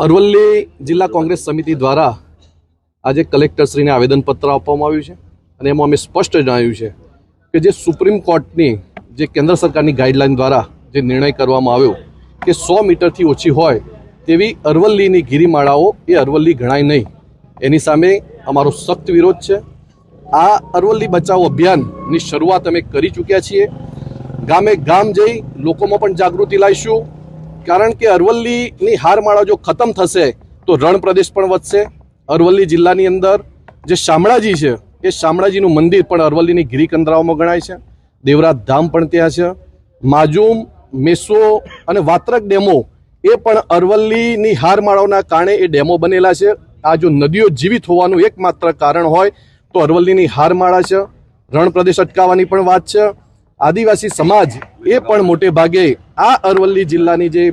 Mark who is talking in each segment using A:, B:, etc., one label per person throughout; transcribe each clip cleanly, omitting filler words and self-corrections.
A: અરવલ્લી જિલ્લા કોંગ્રેસ સમિતિ દ્વારા આજે કલેક્ટરશ્રીને આવેદનપત્ર આપવામાં આવ્યું છે અને એમાં અમે સ્પષ્ટ જણાવ્યું છે કે જે સુપ્રીમ કોર્ટની જે કેન્દ્ર સરકારની ગાઈડલાઈન દ્વારા જે નિર્ણય કરવામાં આવ્યો કે 100 મીટરથી ઓછી હોય તેવી અરવલ્લીની ગિરિમાળાઓ એ અરવલ્લી ગણાય નહીં, એની સામે અમારો સખ્ત વિરોધ છે। આ અરવલ્લી બચાવો અભિયાનની શરૂઆત અમે કરી ચૂક્યા છીએ। ગામે ગામ જઈ લોકોમાં પણ જાગૃતિ લાવીશું, કારણ કે અરવલ્લીની હારમાળા જો ખતમ થશે તો રણ પ્રદેશ પણ વધશે। અરવલ્લી જિલ્લાની અંદર જે શામળાજી છે એ શામળાજીનું મંદિર પણ અરવલ્લીની ગિરિકંદરાઓમાં ગણાય છે। દેવરાજ ધામ પણ ત્યાં છે। માજુમ, મેસો અને વાત્રક ડેમો એ પણ અરવલ્લીની હારમાળાઓના કારણે એ ડેમો બનેલા છે। આ જો નદીઓ જીવિત હોવાનું એકમાત્ર કારણ હોય તો અરવલ્લીની હારમાળા છે। રણ પ્રદેશ અટકાવવાની પણ વાત છે। આદિવાસી સમાજ એ પણ મોટે ભાગે આ અરવલ્લી જિલ્લાની જે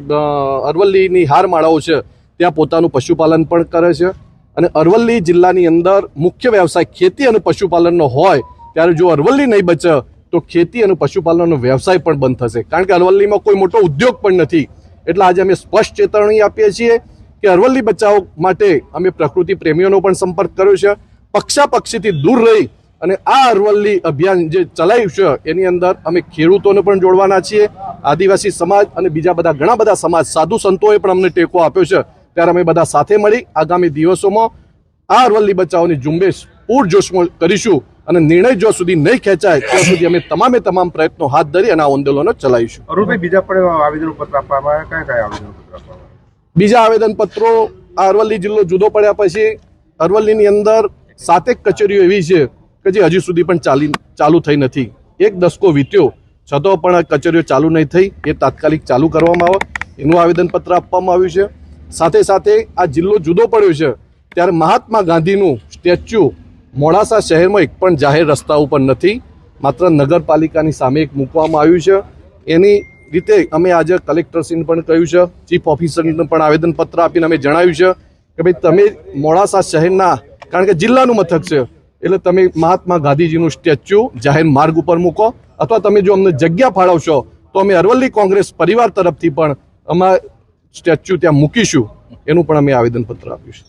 A: અરવલ્લીની હારમાળાઓ છે ત્યાં પોતાનું પશુપાલન પણ કરે છે અને અરવલ્લી જિલ્લાની અંદર મુખ્ય વ્યવસાય ખેતી અને પશુપાલનનો હોય ત્યારે જો અરવલ્લી નહીં બચે તો ખેતી અને પશુપાલનનો વ્યવસાય પણ બંધ થશે, કારણ કે અરવલ્લીમાં કોઈ મોટો ઉદ્યોગ પણ નથી। એટલે આજે અમે સ્પષ્ટ ચેતવણી આપીએ છીએ કે અરવલ્લી બચાવ માટે અમે પ્રકૃતિ પ્રેમીઓનો પણ સંપર્ક કર્યો છે। પક્ષાપક્ષીથી દૂર રહી અને આ અરવલ્લી અભિયાન જે ચલાવ્યું છે એની અંદર અમે ખેડૂતોને પણ જોડવાના છીએ, આદિવાસી સમાજ અને બીજા બધા ઘણા બધા સમાજ, સાધુ સંતોએ પણ અમને ટેકો આપ્યો છે। ત્યારે અમે બધા સાથે મળી આગામી દિવસોમાં આ અરવલ્લી બચાવની ઝુંબેશ પૂરજોશમાં કરીશું અને નિર્ણય જો સુધી નહીં ખેંચાય ત્યાં સુધી અમે તમામ પ્રયત્નો હાથ ધરી અને આ આંદોલનો ચલાવીશું।
B: અરુણભાઈ, બીજા પણ આવેદનપત્ર આપવામાં આવ્યા, કયા આવેદનપત્ર આપવામાં?
A: બીજા આવેદનપત્રો આ અરવલ્લી જિલ્લો જુદો પડ્યા પછી અરવલ્લીની અંદર 7 કચેરીઓ એવી છે કે જે હજી સુધી પણ ચાલુ થઈ નથી। 1 દશકો વીત્યો છતાં પણ આ કચેરીઓ ચાલુ નહીં થઈ, એ તાત્કાલિક ચાલુ કરવામાં આવે એનું આવેદનપત્ર આપવામાં આવ્યું છે। સાથે સાથે આ જિલ્લો જુદો પડ્યો છે ત્યારે મહાત્મા ગાંધીનું સ્ટેચ્યુ મોડાસા શહેરમાં એક પણ જાહેર રસ્તા ઉપર નથી, માત્ર નગરપાલિકાની સામે એક મૂકવામાં આવ્યું છે। એની રીતે અમે આજે કલેક્ટરશ્રીને પણ કહ્યું છે, ચીફ ઓફિસરને પણ આવેદનપત્ર આપીને અમે જણાવ્યું છે કે ભાઈ તમે મોડાસા શહેરના, કારણ કે જિલ્લાનું મથક છે એટલે તમે મહાત્મા ગાંધીજીનું સ્ટેચ્યુ જાહેર માર્ગ ઉપર મૂકો, અથવા તમે જો અમને જગ્યા ફાળવશો તો અમે અરવલ્લી કોંગ્રેસ પરિવાર તરફથી પણ અમારા સ્ટેચ્યુ ત્યાં મૂકીશું, એનું પણ અમે આવેદનપત્ર આપ્યું છે।